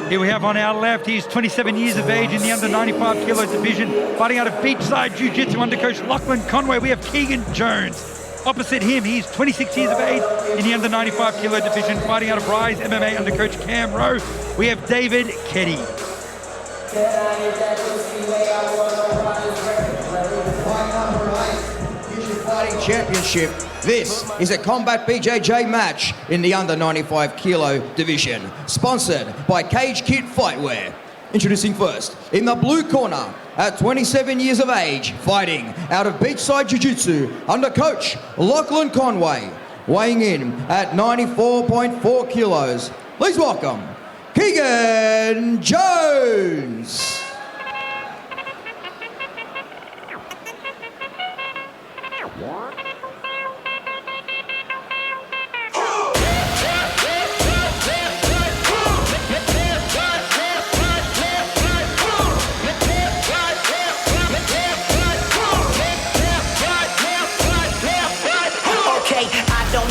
Here we have on our left, he's 27 years of age in the under 95 kilo division, fighting out of Beachside Jiu-Jitsu under coach Lachlan Conway. We have Keegan Jones. Opposite him, he's 26 years of age in the under 95 kilo division, fighting out of Rise MMA under coach Cam Rowe. We have David Keddie. Fighting Championship. This is a Combat BJJ match in the under 95 kilo division, sponsored by Cage Kit Fightwear. Introducing first, in the blue corner, at 27 years of age, fighting out of Beachside Jiu-Jitsu under coach Lachlan Conway, weighing in at 94.4 kilos. Please welcome Keegan Jones.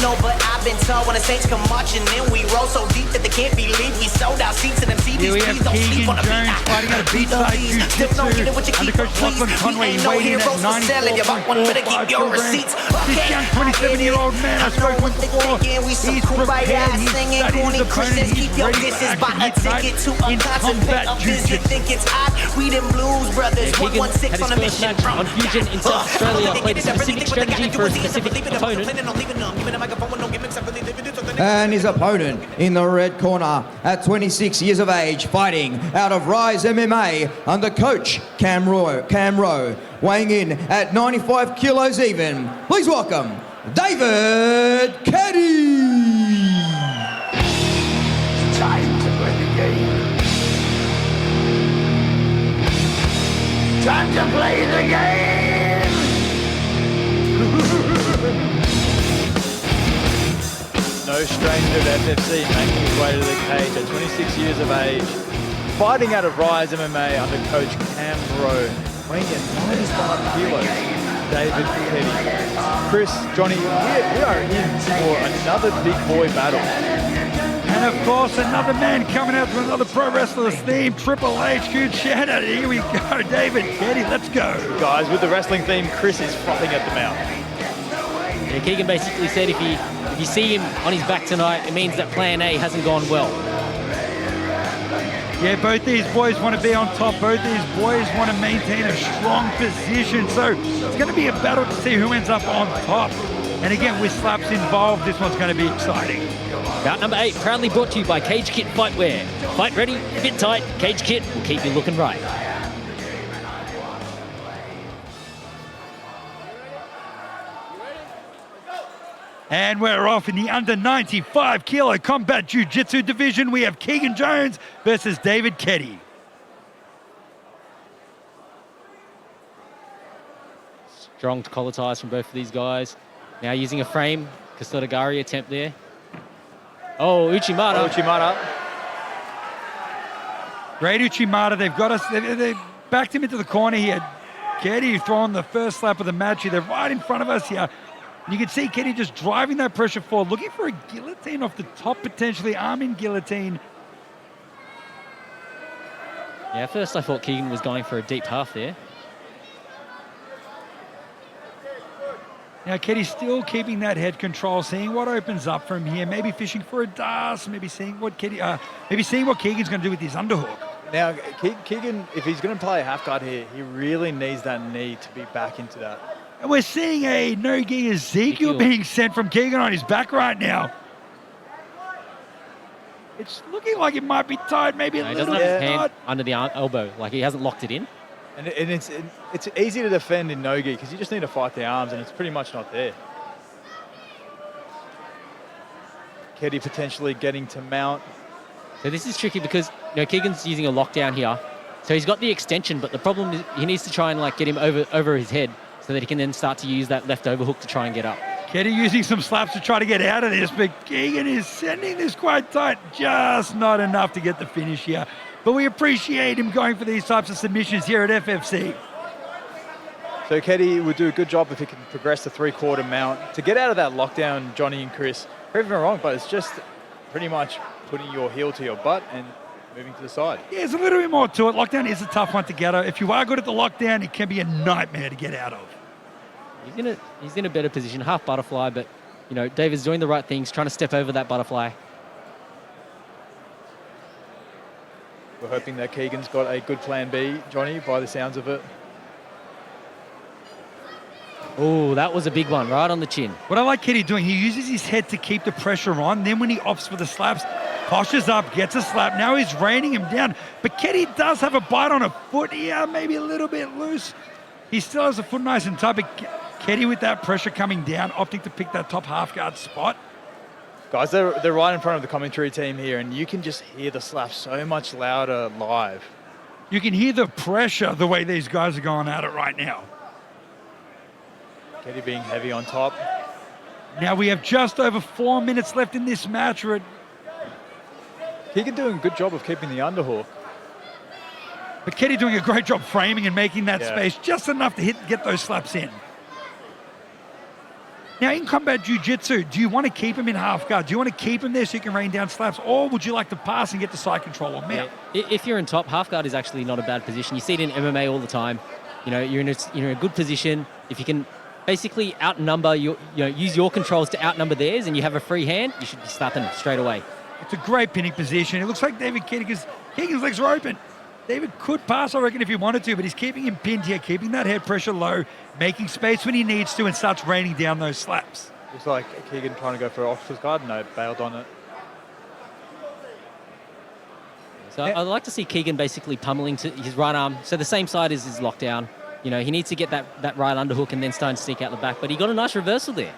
No, but I've been told when the Saints come marching in, we roll so deep that they can't believe we sold out seats and them CDs. Here we have Keegan Jones fighting out of Beachside Jiu-Jitsu under coach Lachlan Conway, weighing in at 94.45 kilograms. This young 27-year-old man, I spoke with before, he's prepared, he's studied his opponent, he's ready to action tonight in Combat Jiu-Jitsu. Keegan had his first match on Fusion in South Australia, played a specific strategy for a specific opponent. And his opponent in the red corner at 26 years of age, fighting out of Rise MMA under coach Cam Rowe, weighing in at 95 kilos even. Please welcome David Keddie. It's time to play the game. Time to play the game. No stranger at FFC, making his way to the cage at 26 years of age, fighting out of Rise MMA under coach Cam Rowe, weighing in 95 kilos, David Keddie. Chris, Johnny, we are in for another big boy battle. And of course, another man coming out to another pro wrestler's theme, Triple H, huge shout out. Here we go, David Keddie, let's go. Guys, with the wrestling theme, Chris is frothing at the mouth. Yeah, Keegan basically said if you see him on his back tonight, it means that plan A hasn't gone well. Yeah, both these boys want to be on top. Both these boys want to maintain a strong position. So it's going to be a battle to see who ends up on top. And again, with slaps involved, this one's going to be exciting. Bout number 8, proudly brought to you by Cage Kit Fightwear. Fight ready, fit tight, Cage Kit will keep you looking right. And we're off in the under 95 kilo Combat Jiu-Jitsu division. We have Keegan Jones versus David Keddie. Strong collar ties from both of these guys. Now using a frame, Kasotagari attempt there. Oh, Uchimata. Uchimata. Great Uchimata. They've got us. They backed him into the corner here. Keddie throwing the first slap of the match here. They're right in front of us here. You can see Keddie just driving that pressure forward, looking for a guillotine off the top, potentially arm-in guillotine. Yeah, at first I thought Keegan was going for a deep half there. Now Keddie's still keeping that head control, seeing what opens up from here, maybe fishing for a dust, maybe seeing what Keegan's going to do with his underhook. Now, Keegan, if he's going to play a half guard here, he really needs that knee to be back into that. And we're seeing a no-gi Ezekiel being sent from Keegan on his back right now. It's looking like it might be tied, maybe a little bit. He doesn't have his hand under the elbow, like he hasn't locked it in. And it's easy to defend in no-gi because you just need to fight the arms and it's pretty much not there. Keddie potentially getting to mount. So this is tricky because Keegan's using a lockdown here. So he's got the extension, but the problem is he needs to try and get him over his head so that he can then start to use that left overhook to try and get up. Keddie using some slaps to try to get out of this, but Keegan is sending this quite tight, just not enough to get the finish here. But we appreciate him going for these types of submissions here at FFC. So Keddie would do a good job if he can progress the three-quarter mount. To get out of that lockdown, Johnny and Chris, correct me if I'm wrong, but it's just pretty much putting your heel to your butt and moving to the side. Yeah, there's a little bit more to it. Lockdown is a tough one to get out. If you are good at the lockdown, it can be a nightmare to get out of. He's in a better position, half butterfly, but you know, David's doing the right things, trying to step over that butterfly. We're hoping that Keegan's got a good plan B, Johnny, by the sounds of it. Oh, that was a big one, right on the chin. What I like Keddie doing, he uses his head to keep the pressure on. Then when he opts for the slaps, poshes up, gets a slap. Now he's raining him down. But Keddie does have a bite on a foot here, maybe a little bit loose. He still has a foot nice and tight, but Keddie with that pressure coming down, opting to pick that top half guard spot. Guys, they're right in front of the commentary team here, and you can just hear the slaps so much louder live. You can hear the pressure the way these guys are going at it right now. Keddie being heavy on top. Now we have just over 4 minutes left in this match. Keegan doing a good job of keeping the underhook. But Keddie doing a great job framing and making that space just enough to get those slaps in. Now in Combat Jiu-Jitsu, do you want to keep him in half guard? Do you want to keep him there so you can rain down slaps? Or would you like to pass and get the side control on mount? If you're in top, half guard is actually not a bad position. You see it in MMA all the time. You know, you're in a good position. If you can basically outnumber, use your controls to outnumber theirs and you have a free hand, you should be slapping straight away. It's a great pinning position. It looks like David Keddie, because Keegan's legs are open. David could pass, I reckon, if he wanted to, but he's keeping him pinned here, keeping that head pressure low, making space when he needs to, and starts raining down those slaps. Looks like Keegan trying to go for octopus guard. No, bailed on it. So I'd like to see Keegan basically pummeling to his right arm. So the same side as his lockdown. You know, he needs to get that right underhook and then starting to sneak out the back. But he got a nice reversal there.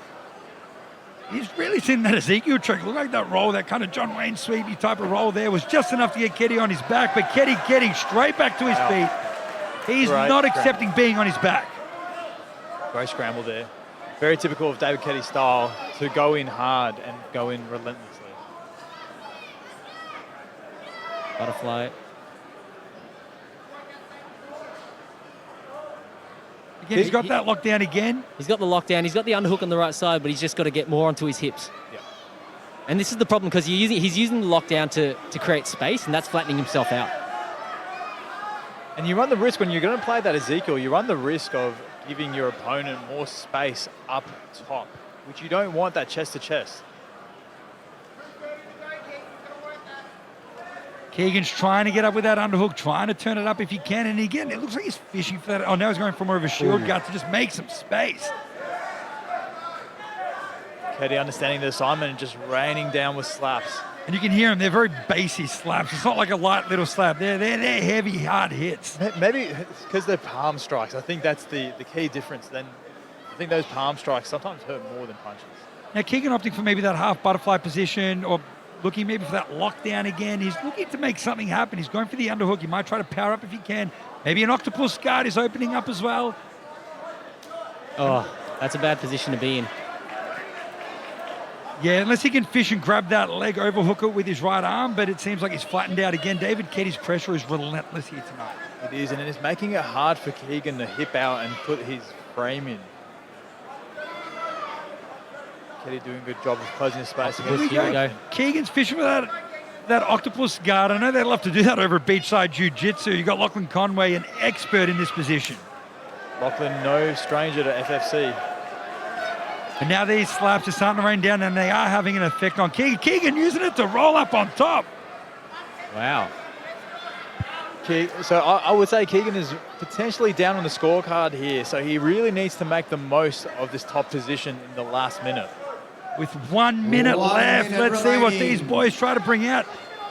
He's really seen that Ezekiel trick. Look like that roll, that kind of John Wayne sweepy type of roll there was just enough to get Keddie on his back, but Keddie getting straight back to his feet. He's not accepting being on his back. Great scramble there. Very typical of David Keddie's style to go in hard and go in relentlessly. Butterfly. Again, he's got that lockdown again. He's got the lockdown. He's got the underhook on the right side, but he's just got to get more onto his hips. Yeah. And this is the problem because he's using the lockdown to create space, and that's flattening himself out. And you run the risk when you're going to play that Ezekiel, you run the risk of giving your opponent more space up top, which you don't want that chest to chest. Keegan's trying to get up with that underhook, trying to turn it up if he can. And again, it looks like he's fishing for that. Oh, now he's going for more of a shield guard to just make some space. Keddie understanding the assignment and just raining down with slaps. And you can hear them. They're very bassy slaps. It's not like a light little slap. They're heavy, hard hits. Maybe it's because they're palm strikes. I think that's the key difference. Then I think those palm strikes sometimes hurt more than punches. Now, Keegan opting for maybe that half butterfly position or looking maybe for that lockdown again. He's looking to make something happen. He's going for the underhook. He might try to power up if he can. Maybe an octopus guard is opening up as well. Oh, that's a bad position to be in. Yeah, unless he can fish and grab that leg, overhook it with his right arm, but it seems like he's flattened out again. David Keddie's pressure is relentless here tonight. It is, and it's making it hard for Keegan to hip out and put his frame in. Keddie doing a good job of closing the space. Here we go. Keegan's fishing with that octopus guard. I know they love to do that over at Beachside Jiu-Jitsu. You've got Lachlan Conway, an expert in this position. Lachlan, no stranger to FFC. And now these slaps are starting to rain down, and they are having an effect on Keegan. Keegan using it to roll up on top. Wow. So I would say Keegan is potentially down on the scorecard here, so he really needs to make the most of this top position in the last minute. With 1 minute left, let's see what these boys try to bring out.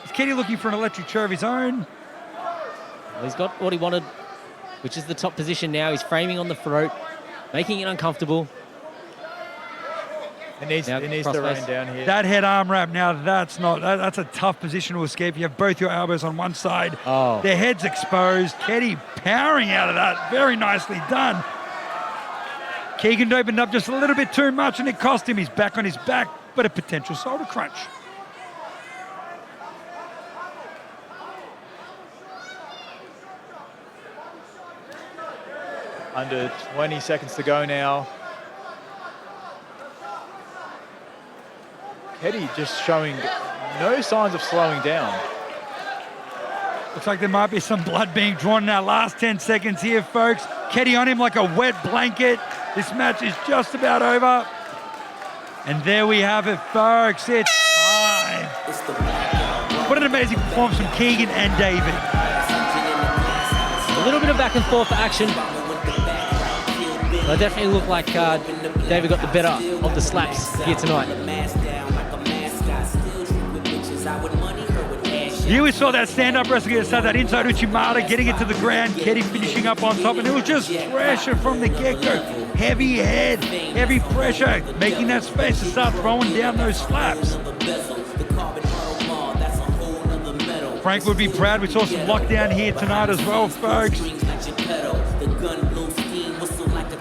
Is Keddie looking for an electric chair of his own? Well, he's got what he wanted, which is the top position now. He's framing on the throat, making it uncomfortable. He needs to rain down here. That head arm wrap, now that's a tough position to escape. You have both your elbows on one side. Oh. Their heads exposed. Keddie powering out of that. Very nicely done. Keegan opened up just a little bit too much and it cost him. He's back on his back, but a potential shoulder crunch. Under 20 seconds to go now. Keddie just showing no signs of slowing down. Looks like there might be some blood being drawn in our last 10 seconds here, folks. Keddie on him like a wet blanket. This match is just about over. And there we have it, folks. It's time. What an amazing performance from Keegan and David. A little bit of back and forth action. But it definitely looked like David got the better of the slaps here tonight. Here we saw that stand-up wrestling, that inside Uchimata, getting it to the ground, Keddie finishing up on top, and it was just pressure from the get-go. Heavy head, heavy pressure, making that space to start throwing down those slaps. Frank would be proud. We saw some lockdown here tonight as well, folks.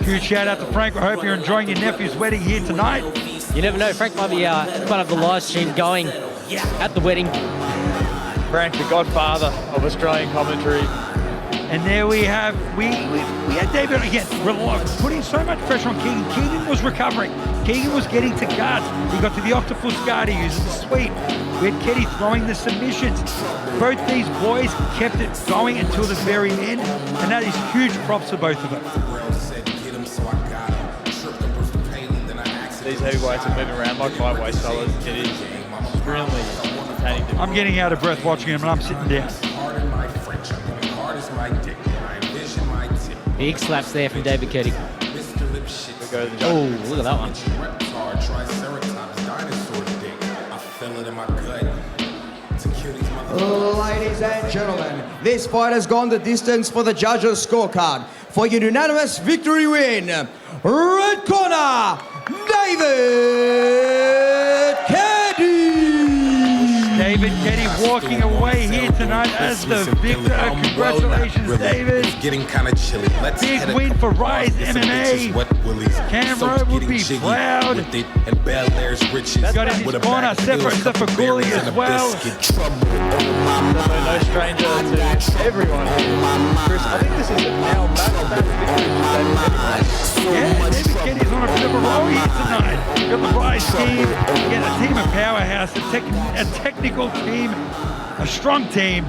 Huge shout out to Frank. I hope you're enjoying your nephew's wedding here tonight. You never know, Frank might be might have the live stream going at the wedding. Frank, the godfather of Australian commentary. And there we have, we had David again, putting so much pressure on Keegan. Keegan was recovering. Keegan was getting to guards. He got to the octopus guard, he used the sweep. We had Keddie throwing the submissions. Both these boys kept it going until the very end, and that is huge props to both of them. These heavyweights are moving around like lightweight fellas. It is extremely entertaining. I'm getting out of breath watching him, and I'm sitting down. Big slaps there from David Keddie. Oh, look at that one. Ladies and gentlemen, this fight has gone the distance for the judges' scorecard. For your unanimous victory win, red corner, David Keddie! David Keddie walking away here tonight as the victor. Congratulations, David. Getting kind of chilly. Big win for Rise MMA. Camera would be proud. Got in his corner, Sepher Cooley as well. No stranger to everyone here. Chris, I think this is now back-to-back victories. Yeah, David Keddie's on a bit of a roll here tonight. Got the Rise team, a team of powerhouse, a technical team, a strong team.